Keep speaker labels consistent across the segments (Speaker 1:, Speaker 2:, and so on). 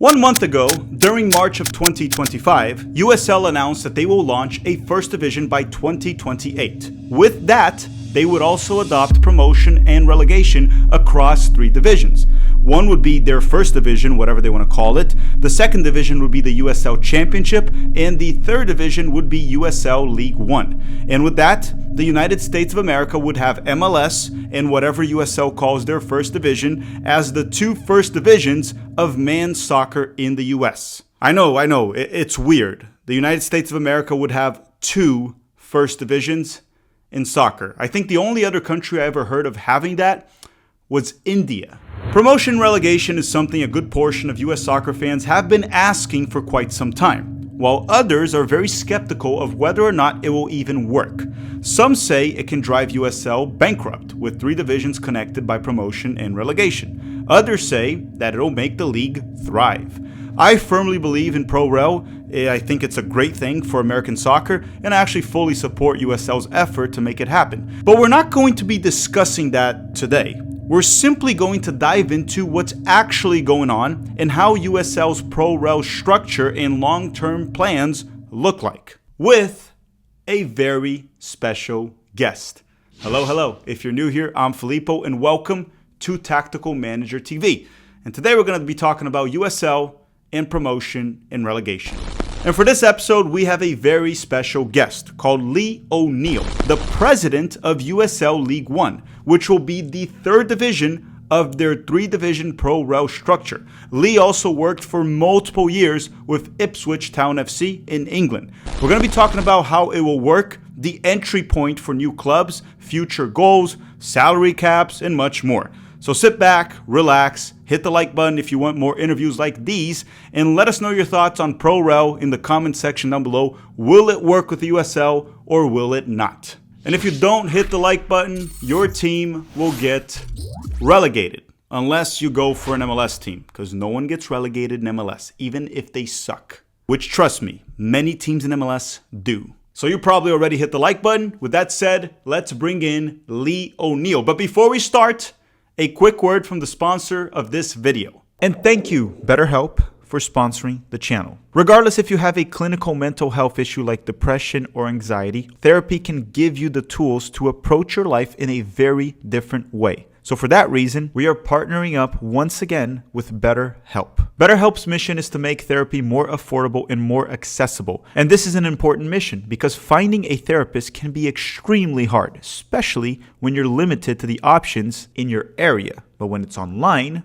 Speaker 1: 1 month ago, during March of 2025, USL announced that they will launch a first division by 2028. With that, they would also adopt promotion and relegation across 3 divisions. One would be their first division, whatever they want to call it. The second division would be the USL Championship, and the third division would be USL League One. And with that, the United States of America would have MLS and whatever USL calls their first division as the 2 first divisions of men's soccer in the US. I know, it's weird. The United States of America would have 2 first divisions in soccer. I think the only other country I ever heard of having that was India. Promotion relegation is something a good portion of US soccer fans have been asking for quite some time, while others are very skeptical of whether or not it will even work. Some say it can drive USL bankrupt with 3 divisions connected by promotion and relegation. Others say that it'll make the league thrive. I firmly believe in Pro Rail. I think it's a great thing for American soccer, and I actually fully support USL's effort to make it happen. But we're not going to be discussing that today. We're simply going to dive into what's actually going on and how USL's Pro Rail structure and long-term plans look like, with a very special guest. Hello. If you're new here, I'm Filippo, and welcome to Tactical Manager TV. And today we're going to be talking about USL and promotion and relegation. And for this episode, we have a very special guest called Lee O'Neill, the president of USL League One, which will be the 3rd division of their 3-division Pro Rail structure. Lee also worked for multiple years with Ipswich Town FC in England. We're going to be talking about how it will work, the entry point for new clubs, future goals, salary caps, and much more. So sit back, relax, hit the like button if you want more interviews like these, and let us know your thoughts on Pro Rail in the comment section down below. Will it work with the USL or will it not? And if you don't hit the like button, your team will get relegated unless you go for an MLS team, because no one gets relegated in MLS, even if they suck. Which, trust me, many teams in MLS do. So you probably already hit the like button. With that said, let's bring in Lee O'Neill. But before we start, a quick word from the sponsor of this video. And thank you, BetterHelp, for sponsoring the channel. Regardless if you have a clinical mental health issue like depression or anxiety, therapy can give you the tools to approach your life in a very different way. So for that reason, we are partnering up once again with BetterHelp. BetterHelp's mission is to make therapy more affordable and more accessible. And this is an important mission because finding a therapist can be extremely hard, especially when you're limited to the options in your area. But when it's online,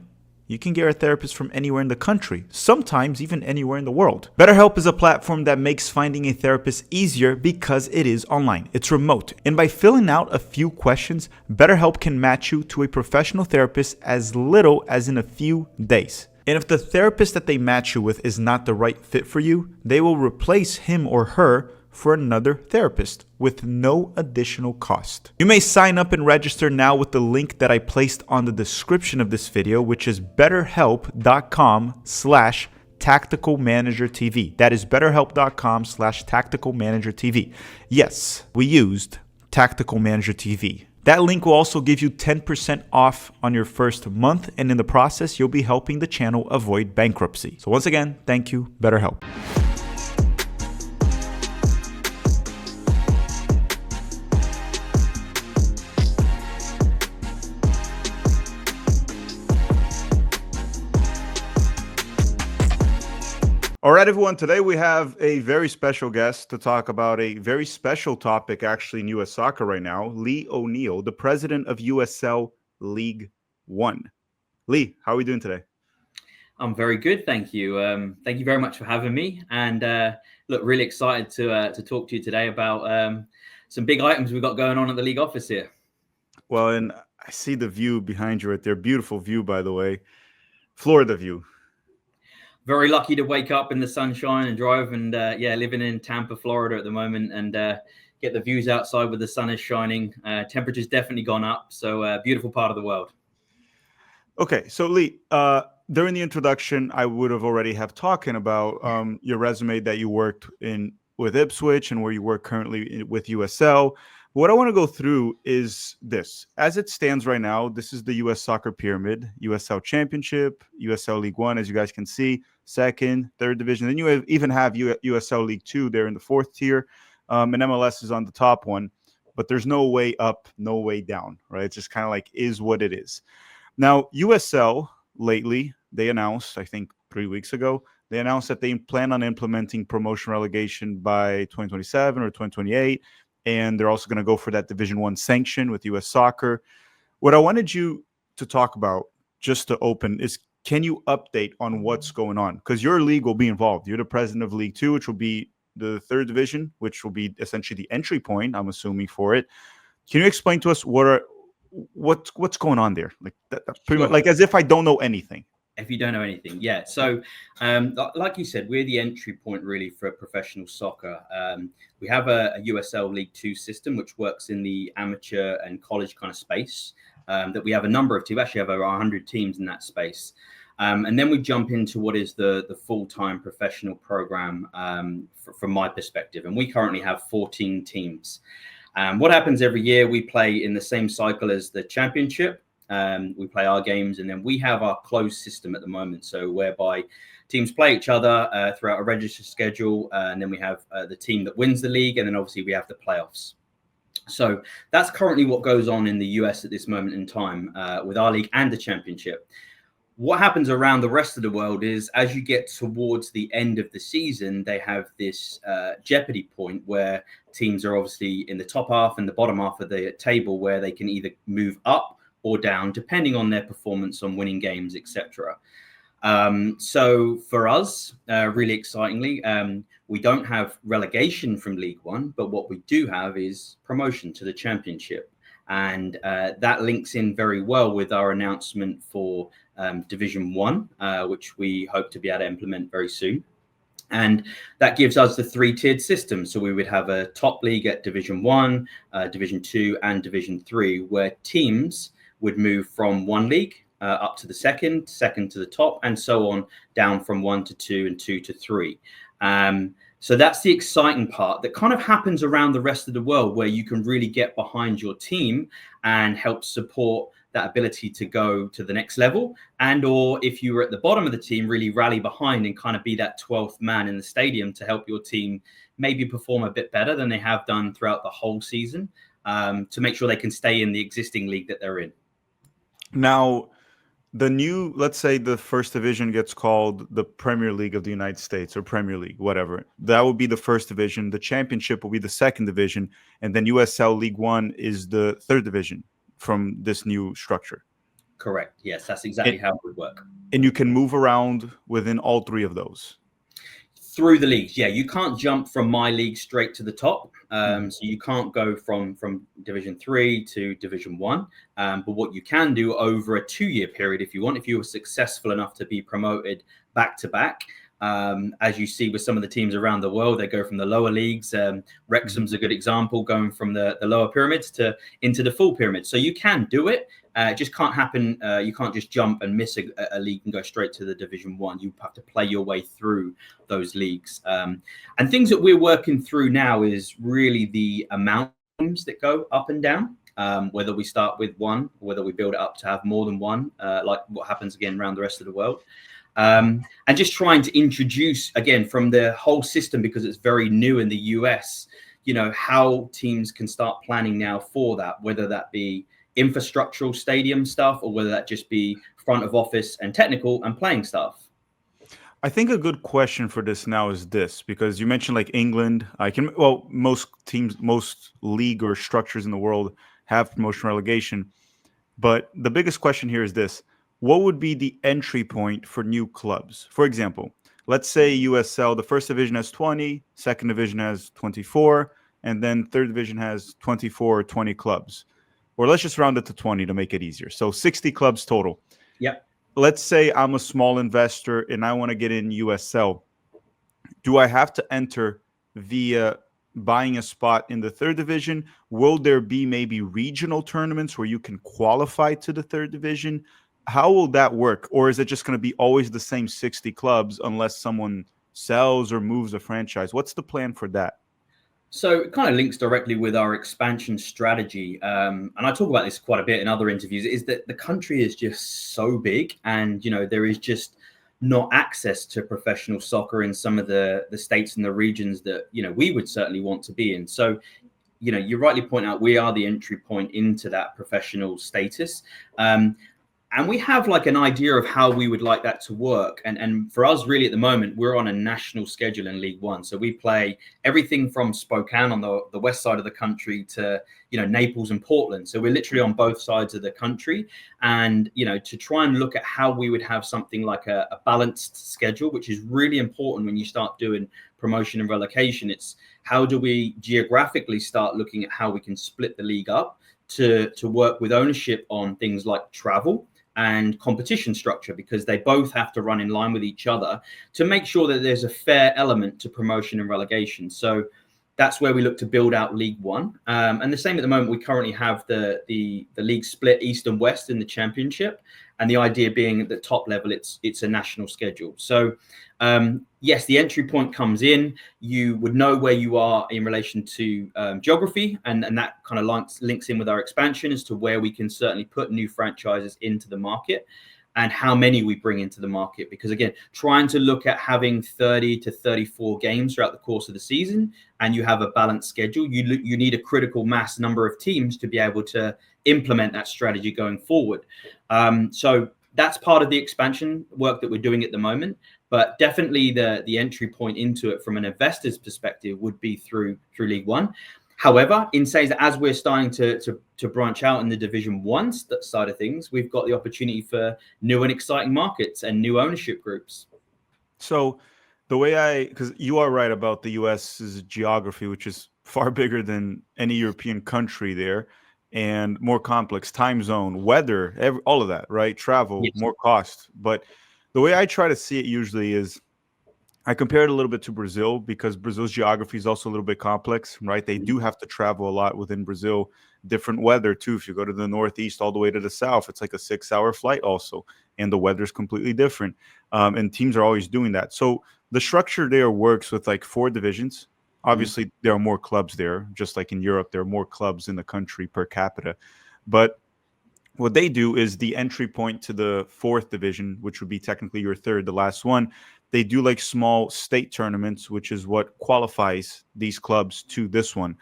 Speaker 1: you can get a therapist from anywhere in the country, sometimes even anywhere in the world. BetterHelp is a platform that makes finding a therapist easier because it is online. It's remote. And by filling out a few questions, BetterHelp can match you to a professional therapist as little as in a few days. And if the therapist that they match you with is not the right fit for you, they will replace him or her for another therapist with no additional cost. You may sign up and register now with the link that I placed on the description of this video, which is betterhelp.com/tacticalmanagertv. That is betterhelp.com/tacticalmanagertv. Yes, we used Tactical Manager TV. That link will also give you 10% off on your first month, and in the process, you'll be helping the channel avoid bankruptcy. So once again, thank you, BetterHelp. All right, everyone. Today we have a very special guest to talk about a very special topic actually in U.S. soccer right now. Lee O'Neill, the president of USL League One. Lee, how are we doing today?
Speaker 2: I'm very good, thank you. Thank you very much for having me. And look, really excited to talk to you today about some big items we've got going on at the league office here.
Speaker 1: Well, and I see the view behind you right there. Beautiful view, by the way. Florida view.
Speaker 2: Very lucky to wake up in the sunshine and drive and living in Tampa, Florida at the moment and get the views outside where the sun is shining. Temperature's definitely gone up. So beautiful part of the world.
Speaker 1: Okay. So Lee, during the introduction, I would have already have talking about your resume that you worked in with Ipswich and where you work currently with USL. What I want to go through is this. As it stands right now, this is the U.S. Soccer Pyramid, USL Championship, USL League One, as you guys can see, second, third division. Then you even have USL League Two there in the fourth tier, and MLS is on the top one. But there's no way up, no way down, right? It's just kind of like is what it is. Now, USL lately, they announced, I think 3 weeks ago, they announced that they plan on implementing promotion relegation by 2027 or 2028. And they're also going to go for that Division One sanction with U.S. Soccer. What I wanted you to talk about, just to open, is can you update on what's going on? Because your league will be involved. You're the president of League Two, which will be the third division, which will be essentially the entry point, I'm assuming, for it. Can you explain to us what's going on there? Like pretty much, like as if I don't know anything.
Speaker 2: If you don't know anything, yeah. So, like you said, we're the entry point really for professional soccer. We have a USL League Two system, which works in the amateur and college kind of space. That we have a number of teams. We actually have over 100 teams in that space. And then we jump into what is the full-time professional program from my perspective. And we currently have 14 teams. What happens every year, we play in the same cycle as the championship. We play our games, and then we have our closed system at the moment. So whereby teams play each other throughout a registered schedule. And then we have the team that wins the league. And then obviously we have the playoffs. So that's currently what goes on in the US at this moment in time with our league and the championship. What happens around the rest of the world is as you get towards the end of the season, they have this jeopardy point where teams are obviously in the top half and the bottom half of the table where they can either move up or down, depending on their performance on winning games, etc. So for us, really excitingly, we don't have relegation from League One, but what we do have is promotion to the championship. And that links in very well with our announcement for Division One, which we hope to be able to implement very soon. And that gives us the three-tiered system. So we would have a top league at Division One, Division Two, and Division Three, where teams would move from one league up to the second to the top, and so on, down from 1 to 2 and 2 to 3. So that's the exciting part that kind of happens around the rest of the world, where you can really get behind your team and help support that ability to go to the next level. And or if you were at the bottom of the team, really rally behind and kind of be that 12th man in the stadium to help your team maybe perform a bit better than they have done throughout the whole season, to make sure they can stay in the existing league that they're in.
Speaker 1: Now, let's say the first division gets called the Premier League of the United States or Premier League, whatever. That would be the first division. The championship will be the second division. And then USL League One is the third division from this new structure.
Speaker 2: Correct. Yes, that's exactly how it would work.
Speaker 1: And you can move around within all three of those.
Speaker 2: Through the leagues, yeah. You can't jump from my league straight to the top. So you can't go from Division 3 to Division 1. But what you can do over a 2-year period, if you want, if you were successful enough to be promoted back to back, as you see with some of the teams around the world, they go from the lower leagues. Wrexham's a good example, going from the lower pyramids into the full pyramid. So you can do it. It just can't happen. You can't just jump and miss a league and go straight to the Division 1. You have to play your way through those leagues. And things that we're working through now is really the amount of teams that go up and down. Whether we start with one, or whether we build it up to have more than one, like what happens again around the rest of the world. And just trying to introduce, again, from the whole system, because it's very new in the US, how teams can start planning now for that, whether that be infrastructural stadium stuff or whether that just be front of office and technical and playing stuff.
Speaker 1: I think a good question for this now is this, because you mentioned like England. Most teams, most league or structures in the world have promotion relegation. But the biggest question here is this: what would be the entry point for new clubs? For example, let's say USL, the first division has 20, second division has 24, and then third division has 24 or 20 clubs. Or let's just round it to 20 to make it easier. So 60 clubs total.
Speaker 2: Yep.
Speaker 1: Let's say I'm a small investor and I want to get in USL. Do I have to enter via buying a spot in the third division? Will there be maybe regional tournaments where you can qualify to the third division? How will that work? Or is it just going to be always the same 60 clubs unless someone sells or moves a franchise? What's the plan for that?
Speaker 2: So it kind of links directly with our expansion strategy. And I talk about this quite a bit in other interviews, is that the country is just so big, and, there is just not access to professional soccer in some of the states and the regions that, we would certainly want to be in. So, you rightly point out, we are the entry point into that professional status. And we have like an idea of how we would like that to work. And for us, really, at the moment, we're on a national schedule in League One. So we play everything from Spokane on the west side of the country to, Naples and Portland. So we're literally on both sides of the country. And, to try and look at how we would have something like a balanced schedule, which is really important when you start doing promotion and relegation. It's how do we geographically start looking at how we can split the league up to work with ownership on things like travel and competition structure, because they both have to run in line with each other to make sure that there's a fair element to promotion and relegation. So that's where we look to build out League One. And the same at the moment, we currently have the league split east and west in the championship. And the idea being at the top level, it's a national schedule. So yes, the entry point comes in. You would know where you are in relation to geography, and that kind of links in with our expansion as to where we can certainly put new franchises into the market and how many we bring into the market. Because again, trying to look at having 30 to 34 games throughout the course of the season, and you have a balanced schedule, you need a critical mass number of teams to be able to implement that strategy going forward. So that's part of the expansion work that we're doing at the moment. But definitely the entry point into it from an investor's perspective would be through League One. However, in saying that, as we're starting to branch out in the Division 1 side of things, we've got the opportunity for new and exciting markets and new ownership groups.
Speaker 1: So the way because you are right about the US's geography, which is far bigger than any European country there, and more complex, time zone, weather, all of that, right? Travel,
Speaker 2: Yes.
Speaker 1: more cost. But the way I try to see it usually is I compare it a little bit to Brazil, because Brazil's geography is also a little bit complex, right? They do have to travel a lot within Brazil. Different weather too. If you go to the northeast all the way to the south, it's like a 6-hour flight also, and the weather is completely different. And teams are always doing that. So the structure there works with like 4 divisions. Obviously, there are more clubs there, just like in Europe, there are more clubs in the country per capita. But what they do is the entry point to the 4th division, which would be technically your 3rd, the last one. They do like small state tournaments, which is what qualifies these clubs to this one.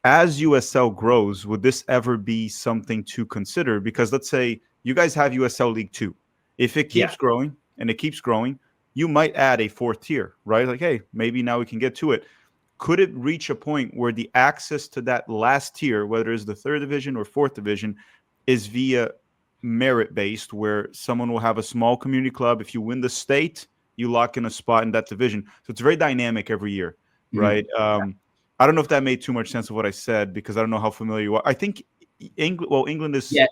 Speaker 1: As USL grows, would this ever be something to consider? Because let's say you guys have USL League 2. If it keeps growing and it keeps growing, you might add a 4th tier, right? Like, hey, maybe now we can get to it. Could it reach a point where the access to that last tier, whether it's the 3rd division or 4th division, is via merit-based, where someone will have a small community club? If you win the state, you lock in a spot in that division. So it's very dynamic every year, right? I don't know if that made too much sense of what I said, because I don't know how familiar you are. I think England is...
Speaker 2: Yeah,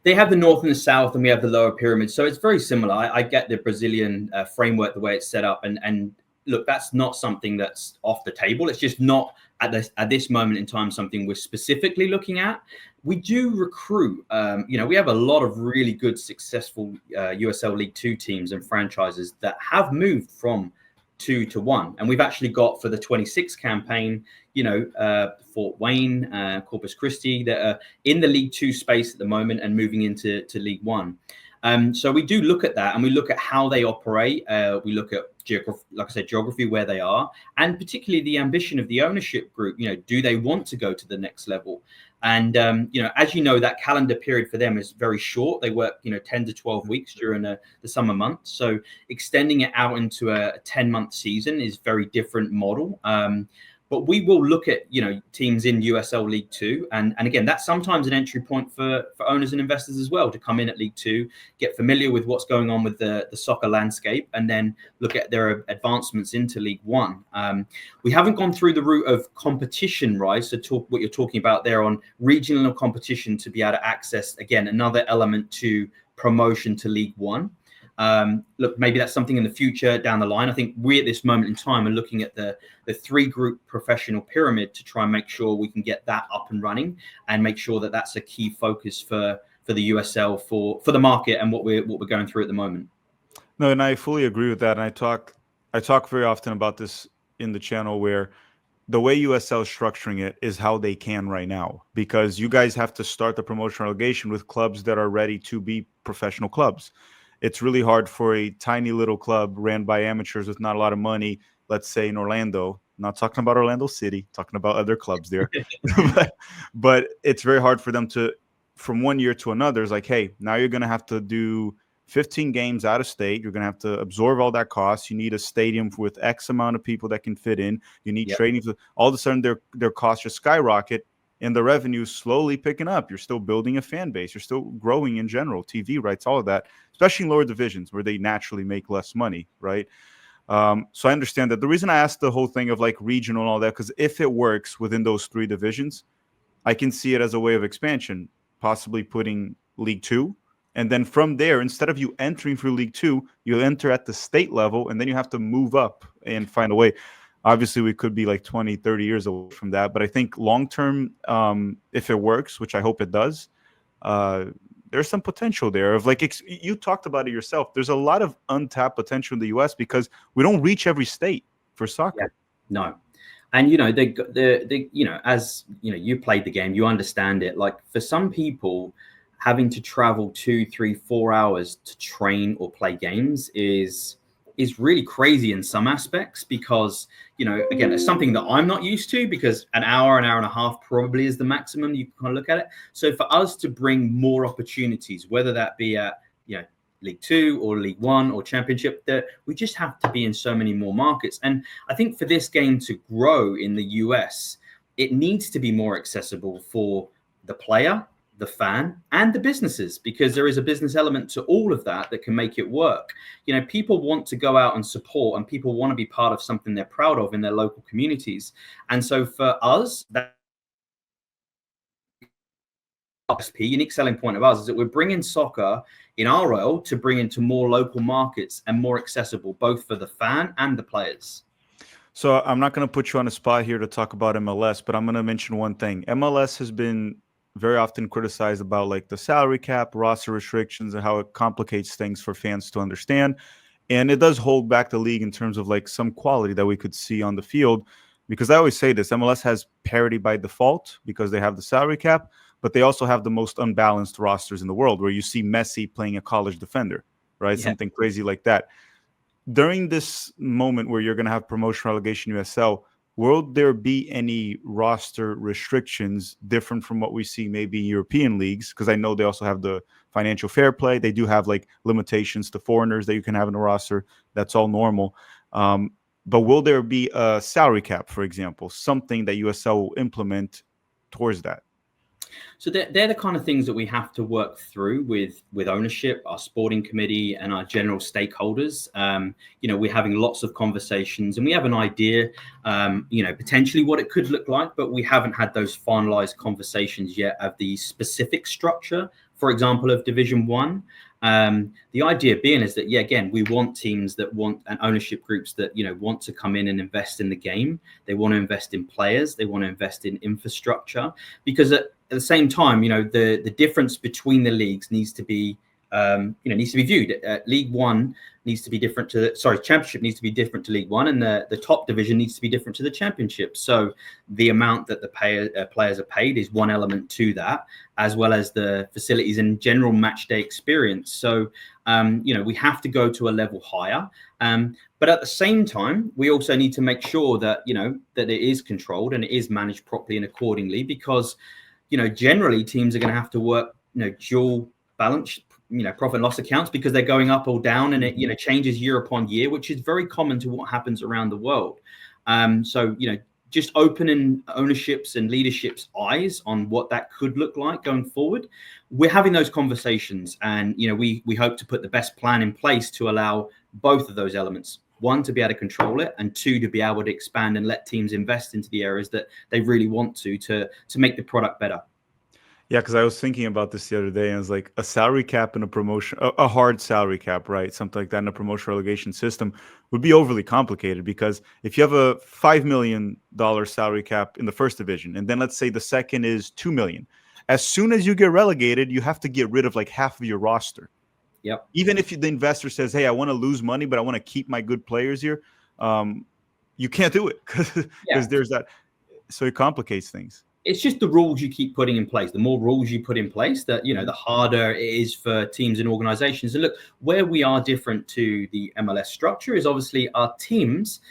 Speaker 2: they have the north and the south, and we have the lower pyramid. So it's very similar. I get the Brazilian framework, the way it's set up. And look, that's not something that's off the table. It's just not at this moment in time something we're specifically looking at. We do recruit. We have a lot of really good, successful USL League 2 teams and franchises that have moved from 2 to 1. And we've actually got, for the 26 campaign, Fort Wayne, Corpus Christi, that are in the League 2 space at the moment and moving into League 1. So we do look at that, and we look at how they operate. We look at geography, where they are, and particularly the ambition of the ownership group. Do they want to go to the next level? And as you know, that calendar period for them is very short. They work 10 to 12 weeks during the summer months. So extending it out into a 10-month season is very different model. But we will look at teams in USL League 2, and again, that's sometimes an entry point for owners and investors as well, to come in at League 2, get familiar with what's going on with the soccer landscape, and then look at their advancements into League 1. We haven't gone through the route of competition, right? So what you're talking about there on regional competition, to be able to access, again, another element to promotion to League 1. Look, maybe that's something in the future down the line. I think we at this moment in time are looking at the 3-group professional pyramid to try and make sure we can get that up and running, and make sure that that's a key focus for the USL for the market and what we're going through at the moment.
Speaker 1: No, and I fully agree with that. And I talk very often about this in the channel, where the way USL is structuring it is how they can right now, because you guys have to start the promotion relegation with clubs that are ready to be professional clubs. It's really hard for a tiny little club ran by amateurs with not a lot of money, let's say in Orlando, not talking about Orlando City, talking about other clubs there. but it's very hard for them to, from one year to another, it's like, hey, now you're going to have to do 15 games out of state. You're going to have to absorb all that cost. You need a stadium with X amount of people that can fit in. You need
Speaker 2: Yep.
Speaker 1: training. All of a sudden, their costs just skyrocket, and the revenue slowly picking up. You're still building a fan base. You're still growing in general, TV rights, all of that, especially in lower divisions where they naturally make less money, right? So I understand that. The reason I asked the whole thing of like regional and all that, because if it works within those three divisions, I can see it as a way of expansion, possibly putting League Two. And then from there, instead of you entering through League Two, you enter at the state level, and then you have to move up and find a way. Obviously, we could be like 20, 30 years away from that. But I think long term, if it works, which I hope it does, there's some potential there. Of like, you talked about it yourself. There's a lot of untapped potential in the U.S. because we don't reach every state for soccer.
Speaker 2: Yeah. No. And as you played the game, you understand it. Like for some people, having to travel 2, 3, 4 hours to train or play games is really crazy in some aspects, because again, it's something that I'm not used to, because an hour and a half probably is the maximum you can kind of look at it. So for us to bring more opportunities, whether that be at League Two or League One or Championship, that we just have to be in so many more markets. And I think for this game to grow in the US, it needs to be more accessible for the player, the fan, and the businesses, because there is a business element to all of that can make it work. People want to go out and support, and people want to be part of something they're proud of in their local communities. And so for us, that unique selling point of ours is that we're bringing soccer in our Royal to bring into more local markets and more accessible, both for the fan and the players.
Speaker 1: So I'm not going to put you on a spot here to talk about MLS, but I'm going to mention one thing. MLS has been very often criticized about like the salary cap, roster restrictions, and how it complicates things for fans to understand. And it does hold back the league in terms of like some quality that we could see on the field. Because I always say this, MLS has parity by default because they have the salary cap, but they also have the most unbalanced rosters in the world, where you see Messi playing a college defender, right? Yeah. Something crazy like that. During this moment where you're going to have promotion relegation USL, will there be any roster restrictions different from what we see maybe in European leagues? Because I know they also have the financial fair play. They do have like limitations to foreigners that you can have in a roster. That's all normal. But will there be a salary cap, for example, something that USL will implement towards that?
Speaker 2: So they're the kind of things that we have to work through with ownership, our sporting committee, and our general stakeholders. We're having lots of conversations, and we have an idea, potentially what it could look like, but we haven't had those finalized conversations yet of the specific structure, for example, of Division 1. The idea being is that, again, we want teams that want, and ownership groups that, want to come in and invest in the game. They want to invest in players. They want to invest in infrastructure, because at the same time, the difference between the leagues needs to be, needs to be viewed. League One needs to be different to, Championship needs to be different to League One, and the top division needs to be different to the Championship. So the amount that the players are paid is one element to that, as well as the facilities and general match day experience. So, we have to go to a level higher. But at the same time, we also need to make sure that, that it is controlled and it is managed properly and accordingly, because, generally teams are going to have to work, dual balance, profit and loss accounts, because they're going up or down, and it, changes year upon year, which is very common to what happens around the world. So, just opening ownerships and leadership's eyes on what that could look like going forward. We're having those conversations, and, we hope to put the best plan in place to allow both of those elements. One, to be able to control it, and two, to be able to expand and let teams invest into the areas that they really want to make the product better.
Speaker 1: Yeah, because I was thinking about this the other day, and it's like a salary cap and a promotion, a hard salary cap, right? Something like that in a promotion relegation system would be overly complicated, because if you have a $5 million salary cap in the first division, and then let's say the second is $2 million, as soon as you get relegated, you have to get rid of like half of your roster. Yep. Even if the investor says, hey, I want to lose money, but I want to keep my good players here, you can't do it because
Speaker 2: Yeah.
Speaker 1: there's that. So it complicates things.
Speaker 2: It's just the rules you keep putting in place. The more rules you put in place, that the harder it is for teams and organizations. And look, where we are different to the MLS structure is obviously our teams,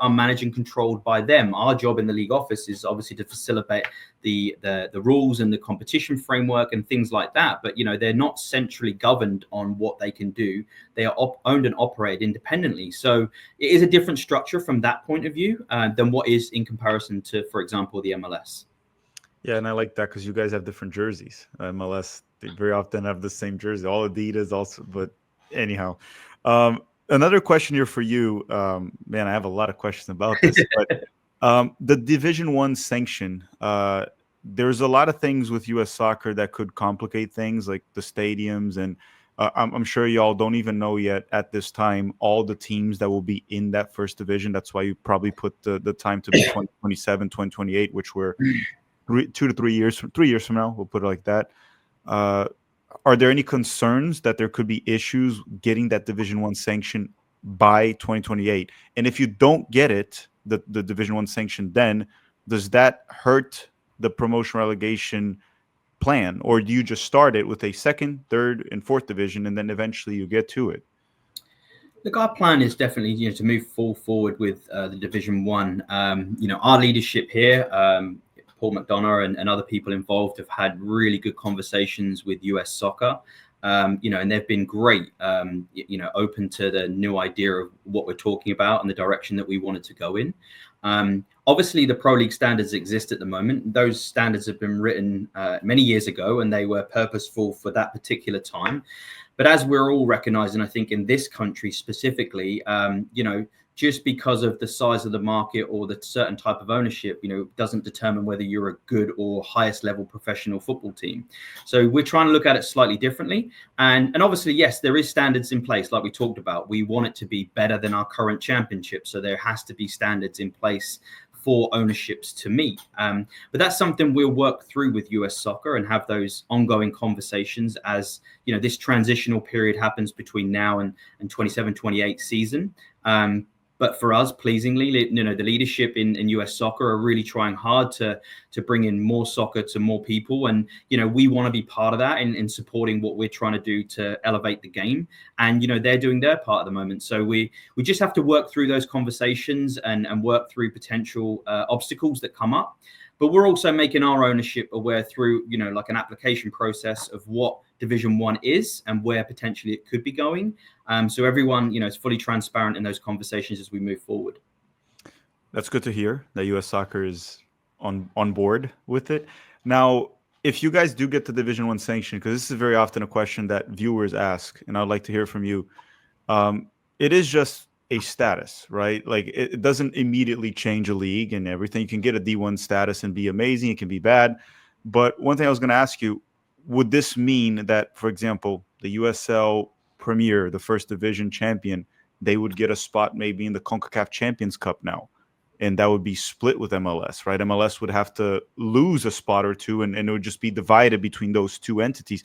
Speaker 2: are managed and controlled by them. Our job in the league office is obviously to facilitate the rules and the competition framework and things like that. But they're not centrally governed on what they can do. They are owned and operated independently. So it is a different structure from that point of view than what is in comparison to, for example, the MLS.
Speaker 1: Yeah, and I like that because you guys have different jerseys. MLS, they very often have the same jersey, all Adidas also. But anyhow, another question here for you. Man, I have a lot of questions about this. But the Division I sanction, there's a lot of things with U.S. soccer that could complicate things, like the stadiums. And I'm sure y'all don't even know yet at this time all the teams that will be in that first division. That's why you probably put the time to be 2027, 2028, which we're 2 to 3 years, 3 years from now, we'll put it like that. Are there any concerns that there could be issues getting that Division I sanction by 2028? And if you don't get it, the Division I sanction, then does that hurt the promotion relegation plan, or do you just start it with a second, third, and fourth division, and then eventually you get to it?
Speaker 2: Look, our plan is definitely to move forward with the Division I. Our leadership here. Paul McDonough and other people involved have had really good conversations with US Soccer, and they've been great, open to the new idea of what we're talking about and the direction that we wanted to go in. Obviously, the Pro League standards exist at the moment. Those standards have been written many years ago, and they were purposeful for that particular time. But as we're all recognizing, I think in this country specifically, just because of the size of the market or the certain type of ownership, doesn't determine whether you're a good or highest level professional football team. So we're trying to look at it slightly differently. And obviously, yes, there is standards in place, like we talked about. We want it to be better than our current championship. So there has to be standards in place for ownerships to meet. But that's something we'll work through with US Soccer and have those ongoing conversations as, this transitional period happens between now and 27-28 season. But for us, pleasingly, the leadership in US Soccer are really trying hard to bring in more soccer to more people. And, we want to be part of that in supporting what we're trying to do to elevate the game. And, they're doing their part at the moment. So we just have to work through those conversations and work through potential obstacles that come up. But we're also making our ownership aware through, like an application process of what Division I is and where potentially it could be going. So everyone, is fully transparent in those conversations as we move forward.
Speaker 1: That's good to hear that US Soccer is on board with it. Now, if you guys do get the Division I sanction, because this is very often a question that viewers ask, and I'd like to hear from you, it is just a status, right? Like it doesn't immediately change a league and everything. You can get a D1 status and be amazing. It can be bad. But one thing I was going to ask you, would this mean that, for example, the USL Premier, the first division champion, they would get a spot maybe in the CONCACAF Champions Cup now? And that would be split with MLS, right? MLS would have to lose a spot or two, and it would just be divided between those two entities.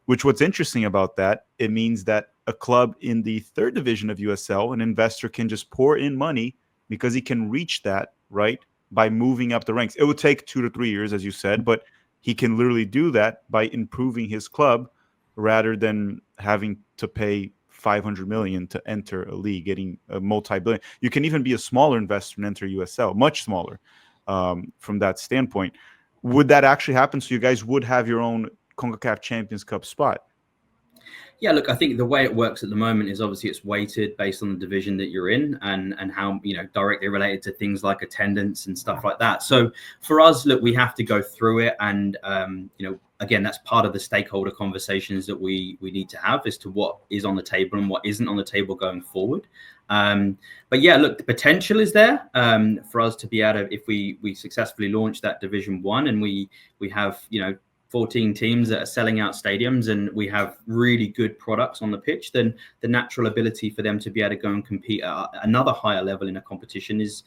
Speaker 1: Which, what's interesting about that, it means that a club in the third division of USL, an investor can just pour in money because he can reach that, right, by moving up the ranks. It would take 2 to 3 years, as you said, but he can literally do that by improving his club rather than having to pay $500 million to enter a league, getting a multi-billion. You can even be a smaller investor and enter USL, much smaller from that standpoint. Would that actually happen? So you guys would have your own CONCACAF Champions Cup spot?
Speaker 2: Yeah, look, I think the way it works at the moment is obviously it's weighted based on the division that you're in and how, directly related to things like attendance and stuff like that. So for us, look, we have to go through it. And, again, that's part of the stakeholder conversations that we need to have as to what is on the table and what isn't on the table going forward. But yeah, look, the potential is there for us to be able to, if we successfully launch that Division I and we have, 14 teams that are selling out stadiums and we have really good products on the pitch, then the natural ability for them to be able to go and compete at another higher level in a competition is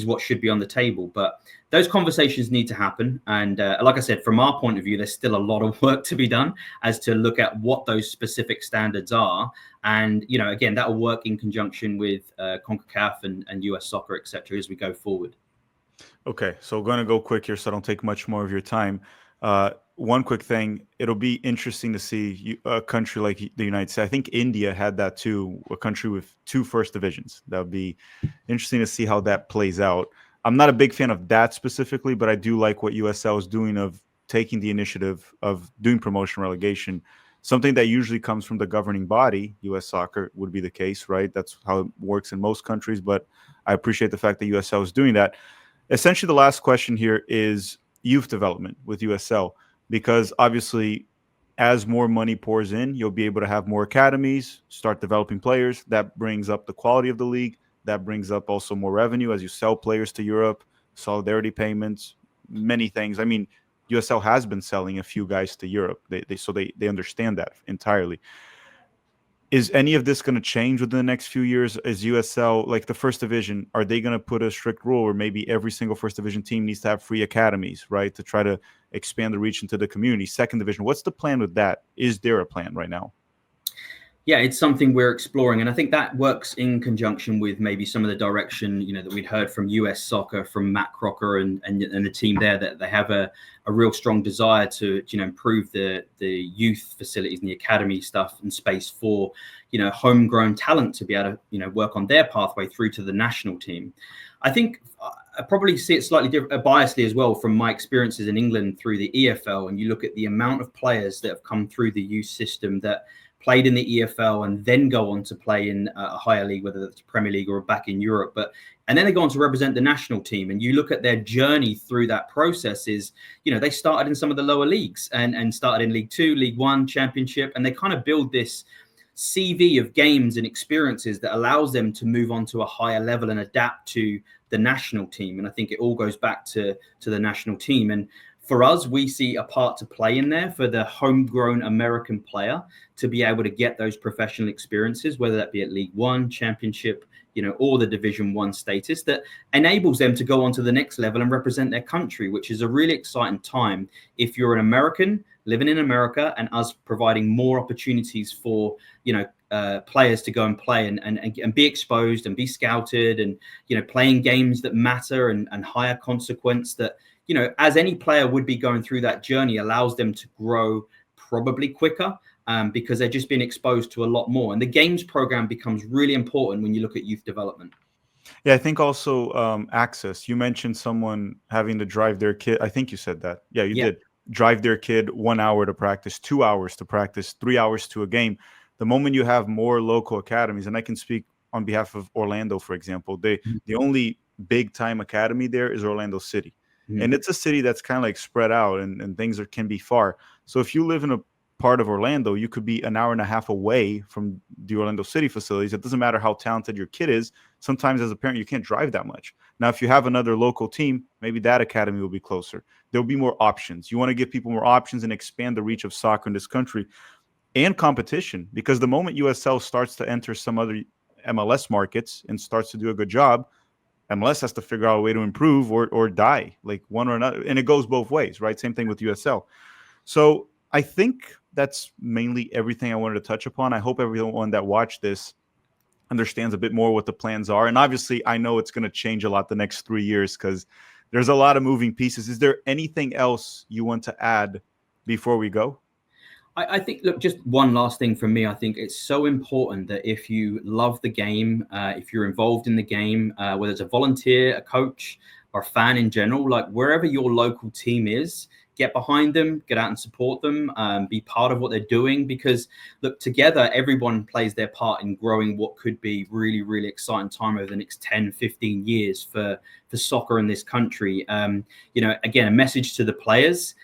Speaker 2: what should be on the table. But those conversations need to happen. And like I said, from our point of view, there's still a lot of work to be done as to look at what those specific standards are. And, again, that will work in conjunction with CONCACAF and US Soccer, et cetera, as we go forward.
Speaker 1: Okay, so we're going to go quick here so I don't take much more of your time. One quick thing, it'll be interesting to see a country like the United States. I think India had that too, a country with 2 first divisions. That would be interesting to see how that plays out. I'm not a big fan of that specifically, but I do like what USL is doing of taking the initiative of doing promotion relegation, something that usually comes from the governing body. US Soccer would be the case, right? That's how it works in most countries, but I appreciate the fact that USL is doing that. Essentially, the last question here is youth development with USL, because obviously as more money pours in, you'll be able to have more academies, start developing players. That brings up the quality of the league. That brings up also more revenue as you sell players to Europe, solidarity payments, many things. I mean, USL has been selling a few guys to Europe. They understand that entirely. Is any of this going to change within the next few years? Is USL, like the first division, are they going to put a strict rule where maybe every single first division team needs to have free academies, right, to try to expand the reach into the community? Second division, what's the plan with that? Is there a plan right now?
Speaker 2: Yeah, it's something we're exploring. And I think that works in conjunction with maybe some of the direction, that we'd heard from US Soccer, from Matt Crocker and the team there, that they have a real strong desire to, improve the youth facilities and the academy stuff and space for, homegrown talent to be able to, work on their pathway through to the national team. I think I probably see it slightly biasly as well from my experiences in England through the EFL. And you look at the amount of players that have come through the youth system that played in the EFL and then go on to play in a higher league, whether that's Premier League or back in Europe. And then they go on to represent the national team. And you look at their journey through that process is, they started in some of the lower leagues and started in League Two, League One, Championship. And they kind of build this CV of games and experiences that allows them to move on to a higher level and adapt to the national team. And I think it all goes back to the national team. And for us, we see a part to play in there for the homegrown American player to be able to get those professional experiences, whether that be at League One, Championship, or the Division One status, that enables them to go on to the next level and represent their country, which is a really exciting time if you're an American living in America, and us providing more opportunities for, players to go and play and be exposed and be scouted and, playing games that matter and higher consequence that, as any player would be going through that journey, allows them to grow probably quicker because they're just being exposed to a lot more. And the games program becomes really important when you look at youth development.
Speaker 1: Yeah, I think also access. You mentioned someone having to drive their kid. I think you said that. Yeah, you did. Drive their kid 1 hour to practice, 2 hours to practice, 3 hours to a game. The moment you have more local academies, and I can speak on behalf of Orlando, for example, the only big time academy there is Orlando City. And it's a city that's kind of like spread out and things can be far. So if you live in a part of Orlando, you could be an hour and a half away from the Orlando City facilities. It doesn't matter how talented your kid is. Sometimes as a parent, you can't drive that much. Now, if you have another local team, maybe that academy will be closer. There'll be more options. You want to give people more options and expand the reach of soccer in this country and competition, because the moment USL starts to enter some other MLS markets and starts to do a good job, MLS has to figure out a way to improve or die, like one or another. And it goes both ways, right? Same thing with USL. So I think that's mainly everything I wanted to touch upon. I hope everyone that watched this understands a bit more what the plans are. And obviously, I know it's going to change a lot the next 3 years because there's a lot of moving pieces. Is there anything else you want to add before we go?
Speaker 2: I think, look, just one last thing from me. I think it's so important that if you love the game, if you're involved in the game, whether it's a volunteer, a coach, or a fan in general, like wherever your local team is, get behind them, get out and support them, be part of what they're doing. Because, look, together, everyone plays their part in growing what could be really, really exciting time over the next 10, 15 years for soccer in this country. Again, a message to the players.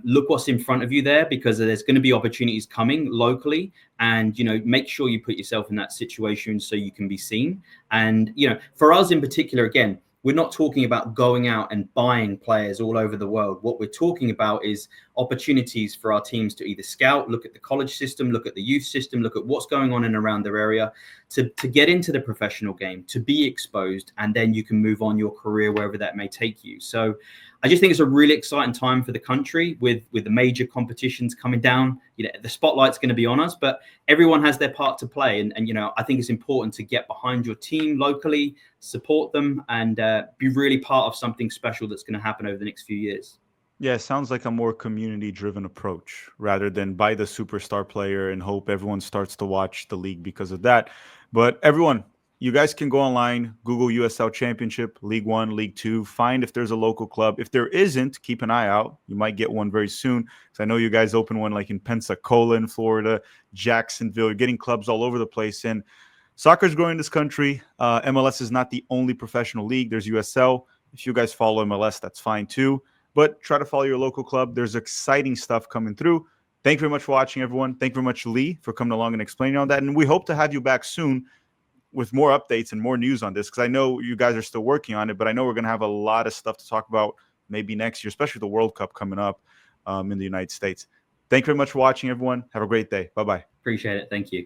Speaker 2: Look what's in front of you there, because there's going to be opportunities coming locally, and, make sure you put yourself in that situation so you can be seen. And, for us in particular, again, we're not talking about going out and buying players all over the world. What we're talking about is opportunities for our teams to either scout, look at the college system, look at the youth system, look at what's going on in around their area, to get into the professional game, to be exposed, and then you can move on your career wherever that may take you. So I just think it's a really exciting time for the country with the major competitions coming down. The spotlight's going to be on us, but everyone has their part to play. And I think it's important to get behind your team locally, support them, and be really part of something special that's going to happen over the next few years.
Speaker 1: Yeah, it sounds like a more community-driven approach rather than buy the superstar player and hope everyone starts to watch the league because of that. But everyone, you guys can go online, Google USL Championship, League One, League Two, find if there's a local club. If there isn't, keep an eye out. You might get one very soon, because I know you guys open one like in Pensacola in Florida, Jacksonville. You're getting clubs all over the place. And soccer's growing in this country. MLS is not the only professional league. There's USL. If you guys follow MLS, that's fine too. But try to follow your local club. There's exciting stuff coming through. Thank you very much for watching, everyone. Thank you very much, Lee, for coming along and explaining all that. And we hope to have you back soon with more updates and more news on this, because I know you guys are still working on it, but I know we're going to have a lot of stuff to talk about maybe next year, especially the World Cup coming up in the United States. Thank you very much for watching, everyone. Have a great day. Bye-bye.
Speaker 2: Appreciate it. Thank you.